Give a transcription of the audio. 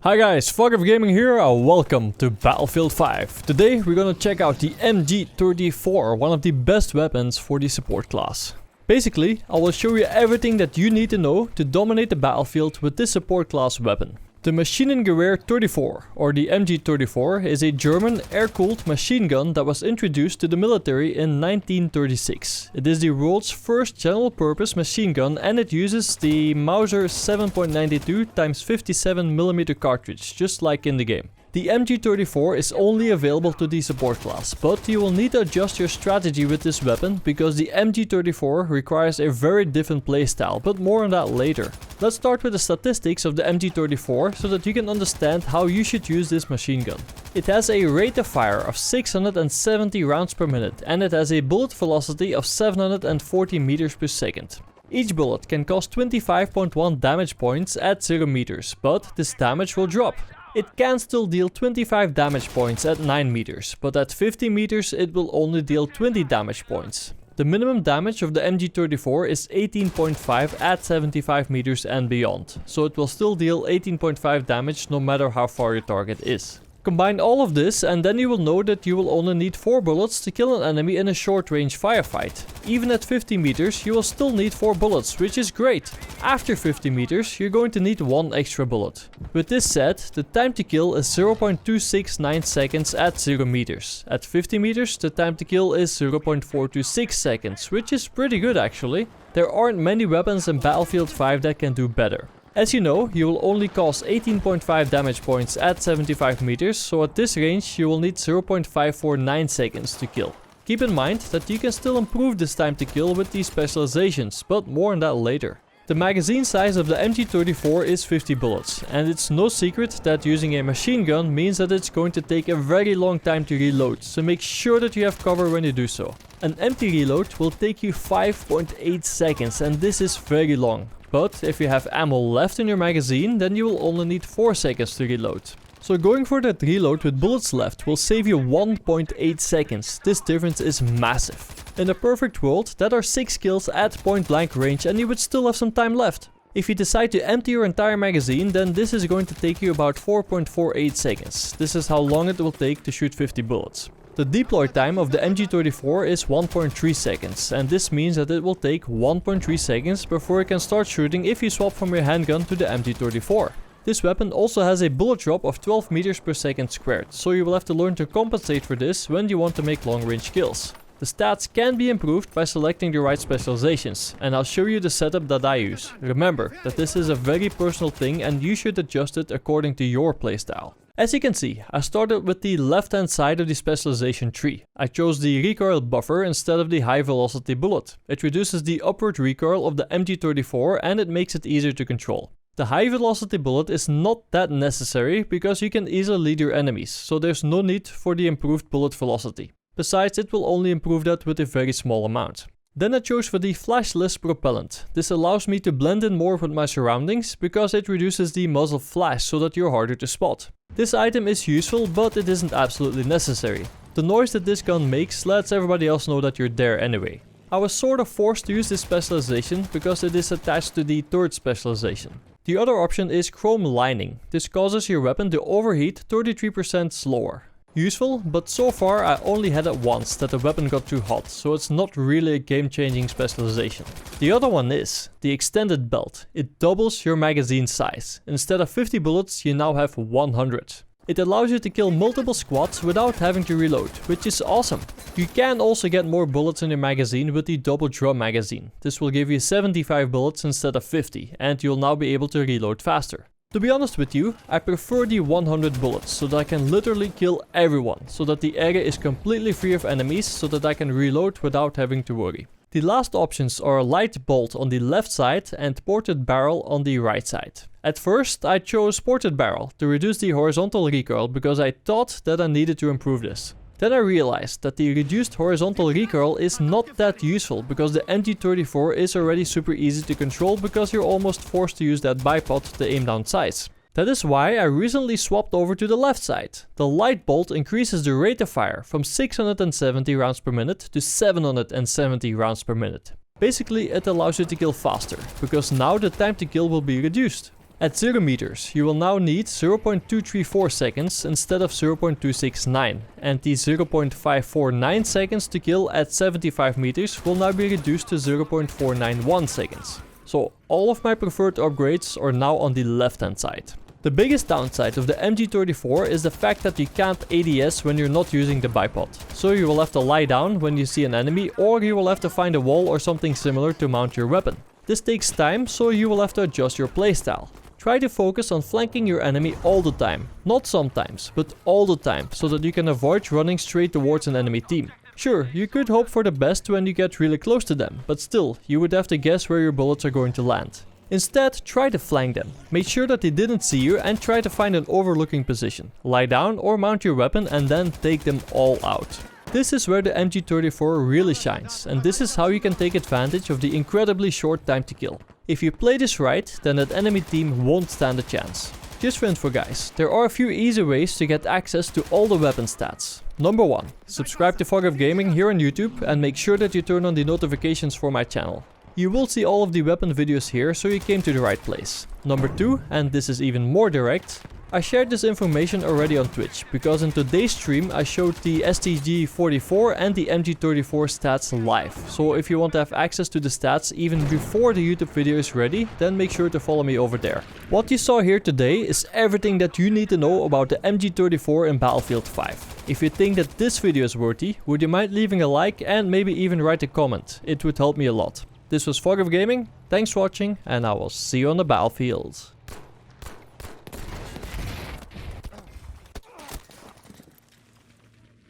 Hi guys, Fuck Gaming here, welcome to Battlefield 5. Today we're gonna check out the MG34, one of the best weapons for the support class. Basically, I will show you everything that you need to know to dominate the battlefield with this support class weapon. The Maschinengewehr 34, or the MG34, is a German air-cooled machine gun that was introduced to the military in 1936. It is the world's first general-purpose machine gun and it uses the Mauser 7.92 x 57mm cartridge, just like in the game. The MG34 is only available to the support class, but you will need to adjust your strategy with this weapon because the MG34 requires a very different playstyle, but more on that later. Let's start with the statistics of the MG34 so that you can understand how you should use this machine gun. It has a rate of fire of 670 rounds per minute and it has a bullet velocity of 740 meters per second. Each bullet can cost 25.1 damage points at 0 meters, but this damage will drop. It can still deal 25 damage points at 9 meters, but at 50 meters it will only deal 20 damage points. The minimum damage of the MG34 is 18.5 at 75 meters and beyond, so it will still deal 18.5 damage no matter how far your target is. Combine all of this and then you will know that you will only need 4 bullets to kill an enemy in a short range firefight. Even at 50 meters you will still need 4 bullets, which is great. After 50 meters you're going to need 1 extra bullet. With this said, the time to kill is 0.269 seconds at 0 meters. At 50 meters the time to kill is 0.426 seconds, which is pretty good actually. There aren't many weapons in Battlefield 5 that can do better. As you know, you will only cause 18.5 damage points at 75 meters, so at this range you will need 0.549 seconds to kill. Keep in mind that you can still improve this time to kill with these specializations, but more on that later. The magazine size of the MG34 is 50 bullets, and it's no secret that using a machine gun means that it's going to take a very long time to reload, so make sure that you have cover when you do so. An empty reload will take you 5.8 seconds, and this is very long. But if you have ammo left in your magazine, then you will only need 4 seconds to reload. So going for that reload with bullets left will save you 1.8 seconds. This difference is massive. In a perfect world, that are 6 kills at point blank range and you would still have some time left. If you decide to empty your entire magazine, then this is going to take you about 4.48 seconds. This is how long it will take to shoot 50 bullets. The deploy time of the MG34 is 1.3 seconds, and this means that it will take 1.3 seconds before you can start shooting if you swap from your handgun to the MG34. This weapon also has a bullet drop of 12 meters per second squared, so you will have to learn to compensate for this when you want to make long range kills. The stats can be improved by selecting the right specializations, and I'll show you the setup that I use. Remember that this is a very personal thing and you should adjust it according to your playstyle. As you can see, I started with the left hand side of the specialization tree. I chose the recoil buffer instead of the high velocity bullet. It reduces the upward recoil of the MG34 and it makes it easier to control. The high velocity bullet is not that necessary because you can easily lead your enemies, so there's no need for the improved bullet velocity. Besides, it will only improve that with a very small amount. Then I chose for the flashless propellant. This allows me to blend in more with my surroundings because it reduces the muzzle flash so that you're harder to spot. This item is useful, but it isn't absolutely necessary. The noise that this gun makes lets everybody else know that you're there anyway. I was sort of forced to use this specialization because it is attached to the third specialization. The other option is chrome lining. This causes your weapon to overheat 33% slower. Useful, but so far I only had it once that the weapon got too hot, so it's not really a game-changing specialization. The other one is the extended belt. It doubles your magazine size. Instead of 50 bullets, you now have 100. It allows you to kill multiple squads without having to reload, which is awesome. You can also get more bullets in your magazine with the double drum magazine. This will give you 75 bullets instead of 50, and you'll now be able to reload faster. To be honest with you, I prefer the 100 bullets so that I can literally kill everyone, so that the area is completely free of enemies so that I can reload without having to worry. The last options are light bolt on the left side and ported barrel on the right side. At first I chose ported barrel to reduce the horizontal recoil because I thought that I needed to improve this. Then I realized that the reduced horizontal recoil is not that useful because the MG34 is already super easy to control because you're almost forced to use that bipod to aim down sights. That is why I recently swapped over to the left side. The light bolt increases the rate of fire from 670 rounds per minute to 770 rounds per minute. Basically, it allows you to kill faster, because now the time to kill will be reduced. At 0 meters, you will now need 0.234 seconds instead of 0.269, and the 0.549 seconds to kill at 75 meters will now be reduced to 0.491 seconds. So all of my preferred upgrades are now on the left hand side. The biggest downside of the MG34 is the fact that you can't ADS when you're not using the bipod. So you will have to lie down when you see an enemy, or you will have to find a wall or something similar to mount your weapon. This takes time, so you will have to adjust your playstyle. Try to focus on flanking your enemy all the time. Not sometimes, but all the time, so that you can avoid running straight towards an enemy team. Sure, you could hope for the best when you get really close to them, but still, you would have to guess where your bullets are going to land. Instead, try to flank them. Make sure that they didn't see you and try to find an overlooking position. Lie down or mount your weapon and then take them all out. This is where the MG34 really shines, and this is how you can take advantage of the incredibly short time to kill. If you play this right, then that enemy team won't stand a chance. Just for info guys, there are a few easy ways to get access to all the weapon stats. Number 1, subscribe to Fog of Gaming here on YouTube and make sure that you turn on the notifications for my channel. You will see all of the weapon videos here, so you came to the right place. Number 2, and this is even more direct, I shared this information already on Twitch, because in today's stream I showed the MG34 and the MG34 stats live. So if you want to have access to the stats even before the YouTube video is ready, then make sure to follow me over there. What you saw here today is everything that you need to know about the MG34 in Battlefield 5. If you think that this video is worthy, would you mind leaving a like and maybe even write a comment? It would help me a lot. This was Fog of Gaming, thanks for watching, and I will see you on the battlefield.